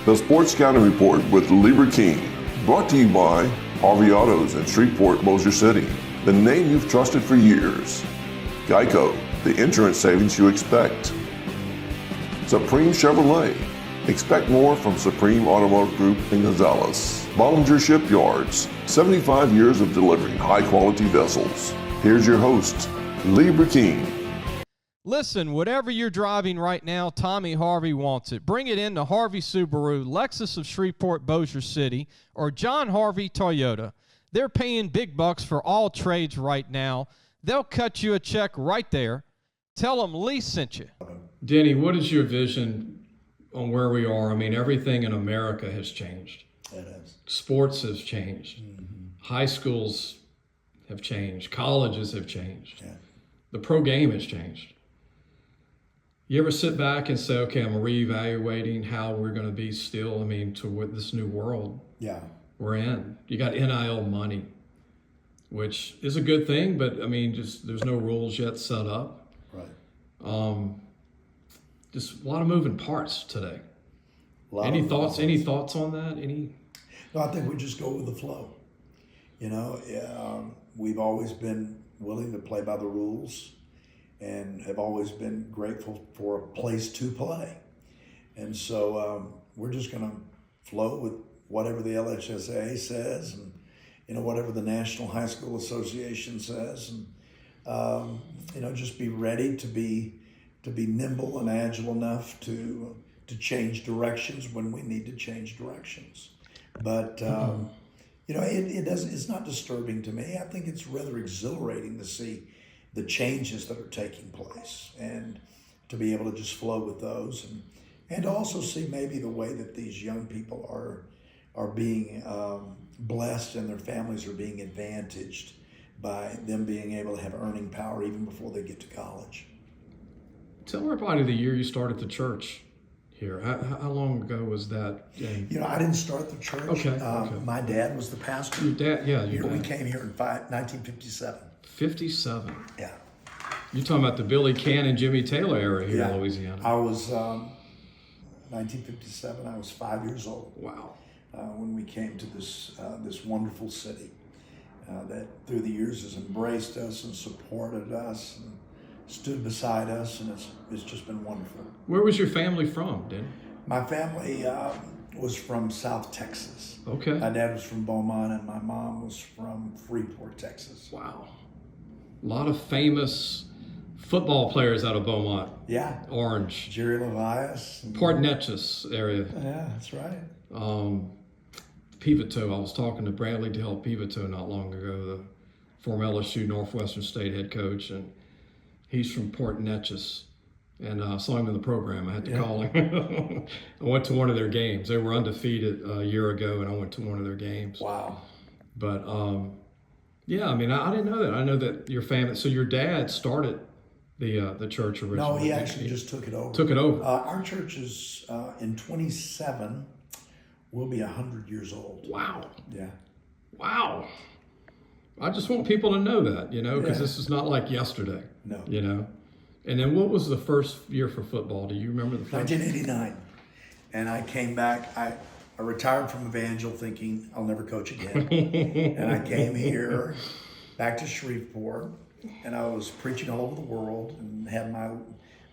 The Sports Scouting Report with Lieber King, brought to you by Harvey Autos in Shreveport, Bossier City, the name you've trusted for years. Geico, the insurance savings you expect. Supreme Chevrolet, expect more from Supreme Automotive Group in Gonzales. Bollinger Shipyards, 75 years of delivering high-quality vessels. Here's your host, Lieber King. Listen, whatever you're driving right now, Tommy Harvey wants it. Bring it in to Harvey Subaru, Lexus of Shreveport, Bossier City, or John Harvey Toyota. They're paying big bucks for all trades right now. They'll cut you a check right there. Tell them Lee sent you. Denny, what is your vision on where we are? I mean, everything in America has changed. It is. Sports has changed. High schools have changed. Colleges have changed. Yeah. The pro game has changed. You ever sit back and say, okay, I'm reevaluating how we're going to be still, to what this new world we're in. You got NIL money, which is a good thing, but just there's no rules yet set up. Right. Just a lot of moving parts today. Any thoughts on that? No, I think we just go with the flow. We've always been willing to play by the rules and have always been grateful for a place to play. And so we're just going to flow with whatever the LHSAA says and whatever the National High School Association says, and just be ready to be nimble and agile enough to change directions when we need to change directions. But it's not disturbing to me. I think it's rather exhilarating to see the changes that are taking place and to be able to just flow with those and also see maybe the way that these young people are being blessed and their families are being advantaged by them being able to have earning power even before they get to college. Tell everybody the year you started the church here. How long ago was that? I didn't start the church. Okay. My dad was the pastor. Your dad, yeah. We came here in 1957. 57. Yeah. You're talking about the Billy Cannon, Jimmy Taylor era here in Louisiana. I was 1957. I was 5 years old. Wow. When we came to this wonderful city that through the years has embraced us and supported us and stood beside us, and it's just been wonderful. Where was your family from, Dan? My family was from South Texas. Okay. My dad was from Beaumont, and my mom was from Freeport, Texas. Wow. A lot of famous football players out of Beaumont. Yeah. Orange. Jerry Levias. Port Neches area. Yeah, that's right. Pivotal. I was talking to Bradley Dale Pivotal not long ago, the former LSU Northwestern State head coach, and he's from Port Neches. And I saw him in the program. I had to call him. I went to one of their games. They were undefeated a year ago, and I went to one of their games. Wow. But I didn't know that. I know that your family. So your dad started the church originally. No, he actually just took it over. Took it over. Our church is in 27. We'll be 100 years old. Wow. Yeah. Wow. I just want people to know that, because this is not like yesterday. No. And then what was the first year for football? Do you remember the first? 1989. And I came back. I retired from Evangel thinking I'll never coach again. And I came here back to Shreveport, and I was preaching all over the world and had my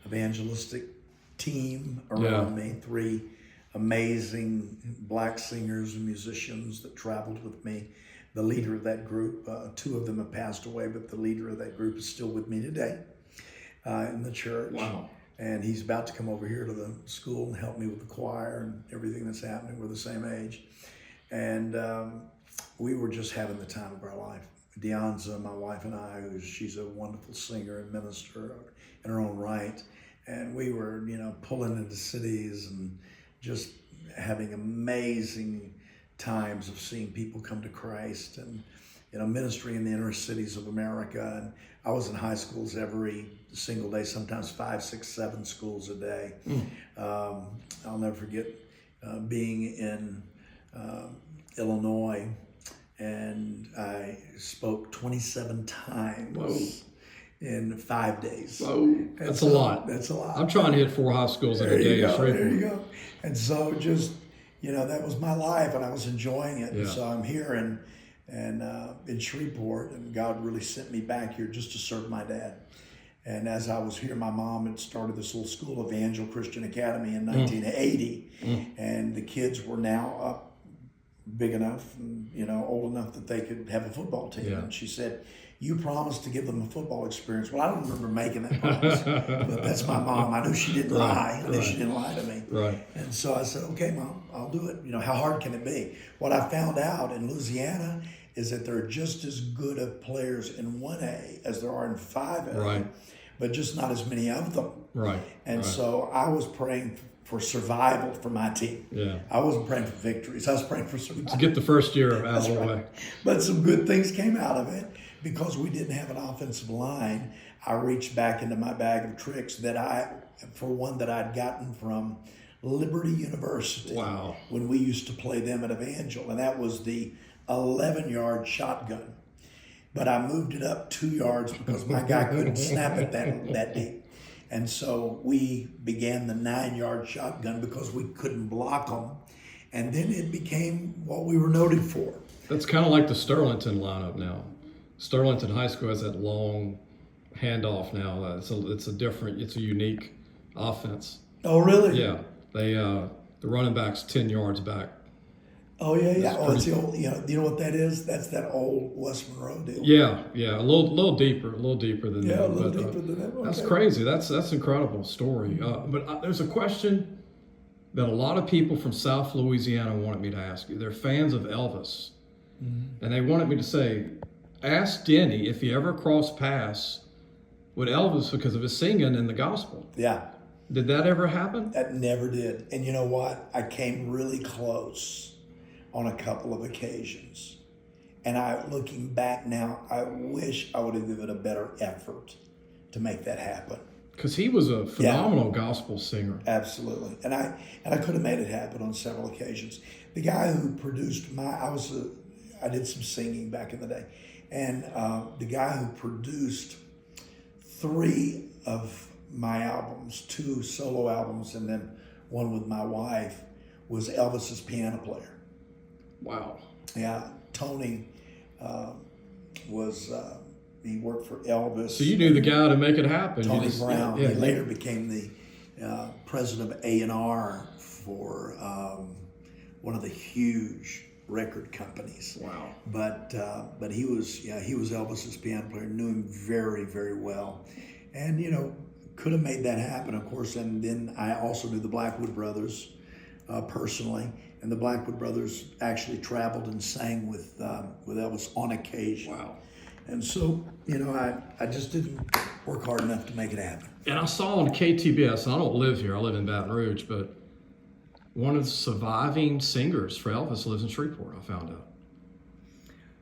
evangelistic team around me, 3 amazing black singers and musicians that traveled with me. The leader of that group, 2 of them have passed away, but the leader of that group is still with me today in the church. Wow. And he's about to come over here to the school and help me with the choir and everything that's happening. We're the same age. And we were just having the time of our life. Deonza, my wife, and I, she's a wonderful singer and minister in her own right. And we were, pulling into cities and just having amazing times of seeing people come to Christ and, ministry in the inner cities of America. And I was in high schools every single day, sometimes 5, 6, 7 schools a day. I'll never forget being in Illinois, and I spoke 27 times in 5 days. Whoa, that's a lot. That's a lot. I'm trying to hit 4 high schools in a day. There you go. And so just, that was my life, and I was enjoying it. Yeah. And so I'm here in Shreveport, and God really sent me back here just to serve my dad. And as I was here, my mom had started this little school, Evangel Christian Academy, in 1980, and the kids were now up big enough, and, old enough that they could have a football team. Yeah. And she said, "You promised to give them a football experience." Well, I don't remember making that promise, but that's my mom. I knew she didn't lie. I knew she didn't lie to me. Right. And so I said, "Okay, Mom, I'll do it." How hard can it be? What I found out in Louisiana is that there are just as good of players in 1A as there are in 5A, Right. but just not as many of them. Right. And so I was praying for survival for my team. Yeah. I wasn't praying for victories. I was praying for survival. To get the first year out of the That's way. right. But some good things came out of it. Because we didn't have an offensive line, I reached back into my bag of tricks that I'd gotten from Liberty University. Wow. When we used to play them at Evangel, and that was the 11-yard shotgun. But I moved it up 2 yards because my guy couldn't snap it that deep. And so we began the 9-yard shotgun because we couldn't block them. And then it became what we were noted for. That's kind of like the Sterlington lineup now. Sterlington High School has that long handoff now. It's a unique offense. Oh, really? Yeah. The running back's 10 yards back. Oh, yeah. That's It's the old, you know what that is? That's that old West Monroe deal. Yeah. A little deeper than that. Yeah, a little deeper than that. Okay. That's crazy. That's incredible story. But there's a question that a lot of people from South Louisiana wanted me to ask you. They're fans of Elvis. Mm-hmm. And they wanted me to say, ask Denny if he ever crossed paths with Elvis because of his singing in the gospel. Yeah. Did that ever happen? That never did. And you know what? I came really close on a couple of occasions. And looking back now, I wish I would have given a better effort to make that happen. Because he was a phenomenal gospel singer. Absolutely. And I could have made it happen on several occasions. The guy who produced I did some singing back in the day. And the guy who produced 3 of my albums, 2 solo albums, and then one with my wife, was Elvis's piano player. Wow. Yeah, Tony he worked for Elvis. So you knew the guy to make it happen. Tony Brown. He later became the president of A&R for one of the huge record companies. Wow. But he was Elvis's piano player. Knew him very, very well, and could have made that happen, of course. And then I also knew the Blackwood Brothers personally, and the Blackwood Brothers actually traveled and sang with Elvis on occasion. Wow. And so I just didn't work hard enough to make it happen. And I saw on KTBS, and I don't live here, I live in Baton Rouge, but one of the surviving singers for Elvis lives in Shreveport, I found out.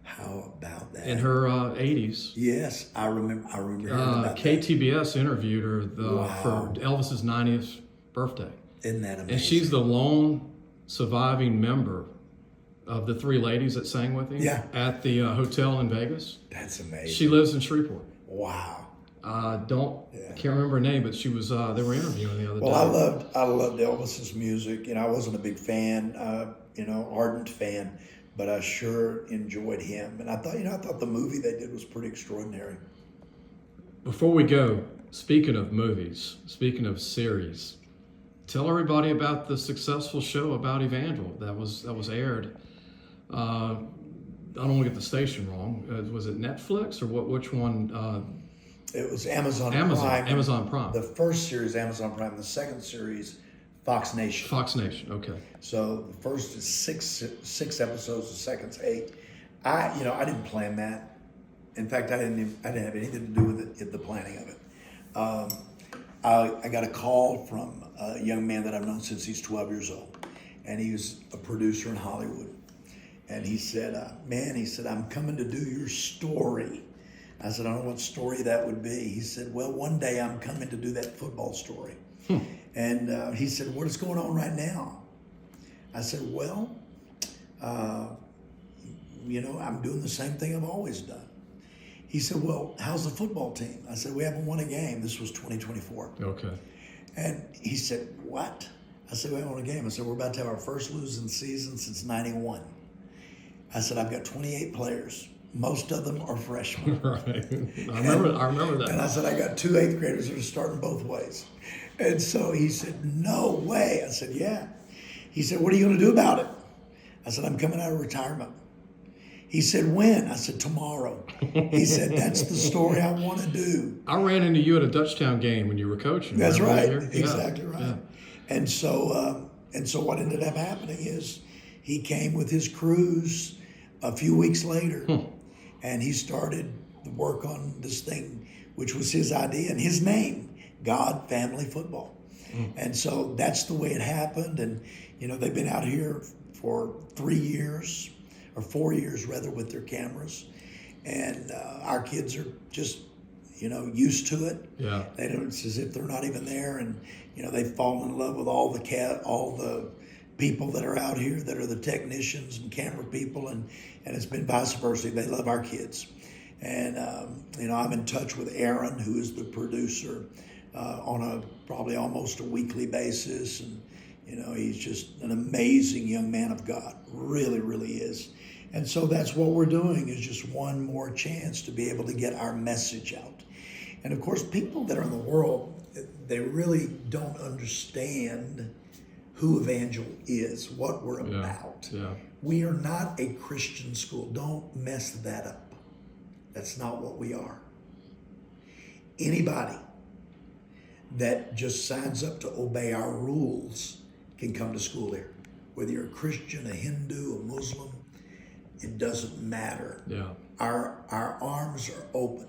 How about that? In her 80s. Yes, I remember hearing about KTBS interviewed her for Elvis's 90th birthday. Isn't that amazing? And she's the lone surviving member of the 3 ladies that sang with him at the hotel in Vegas. That's amazing. She lives in Shreveport. Wow. Can't remember her name, but she was. They were interviewing the other day. Well, I loved Elvis's music. I wasn't a big fan, ardent fan, but I sure enjoyed him. And I thought the movie they did was pretty extraordinary. Before we go, speaking of movies, speaking of series, tell everybody about the successful show about Evangel that was aired. I don't want to get the station wrong. Was it Netflix or what? Which one? It was Amazon Prime. Amazon Prime. The first series, Amazon Prime. The second series, Fox Nation. Fox Nation. Okay. So the first is six episodes. The second's 8. I didn't plan that. In fact, I didn't have anything to do with the planning of it. I got a call from a young man that I've known since he's 12 years old, and he was a producer in Hollywood. And he said, I'm coming to do your story. I said, I don't know what story that would be. He said, well, one day I'm coming to do that football story. And he said, what is going on right now? I said, well, I'm doing the same thing I've always done. He said, well, how's the football team? I said, we haven't won a game. This was 2024. Okay. And he said, what? I said, we won a game. I said, we're about to have our first losing season since '91. I said, I've got 28 players. Most of them are freshmen. Right. I remember that. And I said, I got 2 8th graders that are starting both ways. And so he said, no way. I said, yeah. He said, what are you going to do about it? I said, I'm coming out of retirement. He said, when? I said, tomorrow. He said, that's the story I want to do. I ran into you at a Dutchtown game when you were coaching. That's right. Yeah. Exactly right. Yeah. And so what ended up happening is he came with his crews a few weeks later, and he started the work on this thing, which was his idea and his name, God Family Football. And so that's the way it happened. And, they've been out here for 3 years, or 4 years rather, with their cameras. And our kids are just, used to it. Yeah. It's as if they're not even there. And, they've fallen in love with all the people that are out here that are the technicians and camera people, and it's been vice versa. They love our kids. And, I'm in touch with Aaron, who is the producer, on a probably almost a weekly basis. And, he's just an amazing young man of God, really, really is. And so that's what we're doing, is just one more chance to be able to get our message out. And of course, people that are in the world, they really don't understand who Evangel is, what we're about. Yeah. We are not a Christian school. Don't mess that up. That's not what we are. Anybody that just signs up to obey our rules can come to school here. Whether you're a Christian, a Hindu, a Muslim, it doesn't matter. Yeah. Our arms are open,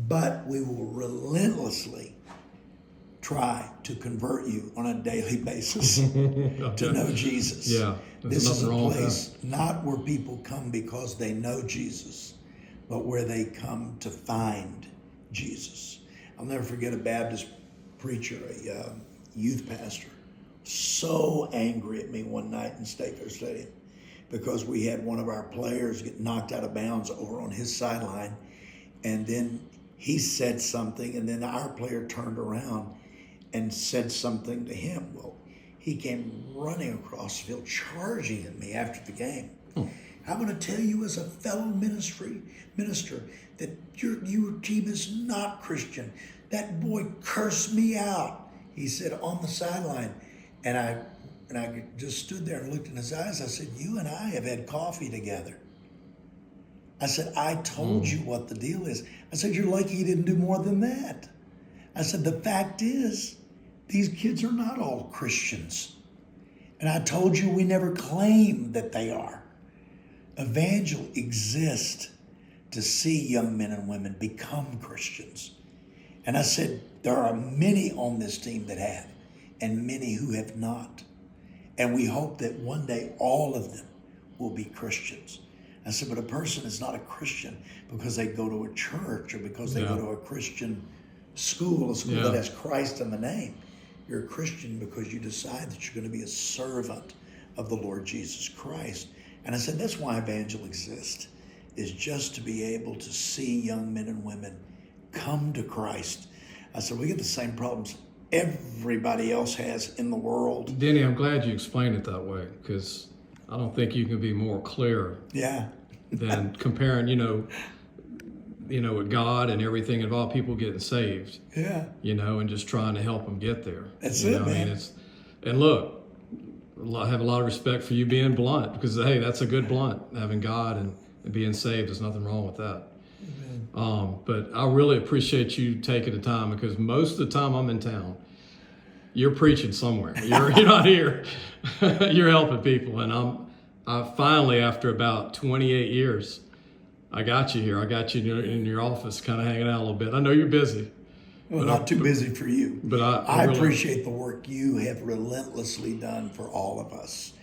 but we will relentlessly try to convert you on a daily basis to know Jesus. Yeah. This is a place not where people come because they know Jesus, but where they come to find Jesus. I'll never forget a Baptist preacher, a youth pastor, so angry at me one night in State Fair Stadium because we had one of our players get knocked out of bounds over on his sideline, and then he said something, and then our player turned around and said something to him. Well, he came running across the field, charging at me after the game. I'm going to tell you as a fellow minister that your team is not Christian. That boy cursed me out, he said, on the sideline. And I just stood there and looked in his eyes. I said, you and I have had coffee together. I said, I told you what the deal is. I said, you're lucky he didn't do more than that. I said, the fact is, these kids are not all Christians. And I told you we never claim that they are. Evangel exists to see young men and women become Christians. And I said, there are many on this team that have, and many who have not. And we hope that one day all of them will be Christians. I said, but a person is not a Christian because they go to a church or because they go to a Christian school, a school that has Christ in the name. You're a Christian because you decide that you're going to be a servant of the Lord Jesus Christ. And I said, that's why Evangel exists, is just to be able to see young men and women come to Christ. I said, we get the same problems everybody else has in the world. Denny, I'm glad you explained it that way, because I don't think you can be more clear than comparing, with God and everything involved, people getting saved. Yeah. And just trying to help them get there. That's it, man. And look, I have a lot of respect for you being blunt, because, hey, that's a good blunt. Having God and being saved, there's nothing wrong with that. But I really appreciate you taking the time, because most of the time I'm in town, you're preaching somewhere. You're not here. You're helping people. And I finally, after about 28 years, I got you here. I got you in your office kind of hanging out a little bit. I know you're busy. Well, not too busy for you. But I really appreciate the work you have relentlessly done for all of us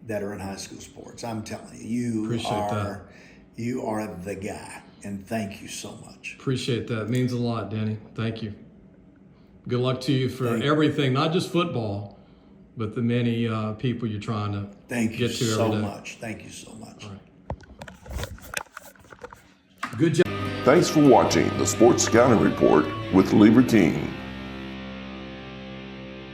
that are in high school sports. I'm telling you, you are the guy. And thank you so much. Appreciate that. It means a lot, Denny. Thank you. Good luck to you for everything, not just football, but the many people you're trying to get to every day. Much. Thank you so much. All right. Good job. Thanks for watching the Sports Scouting Report with Lieber King.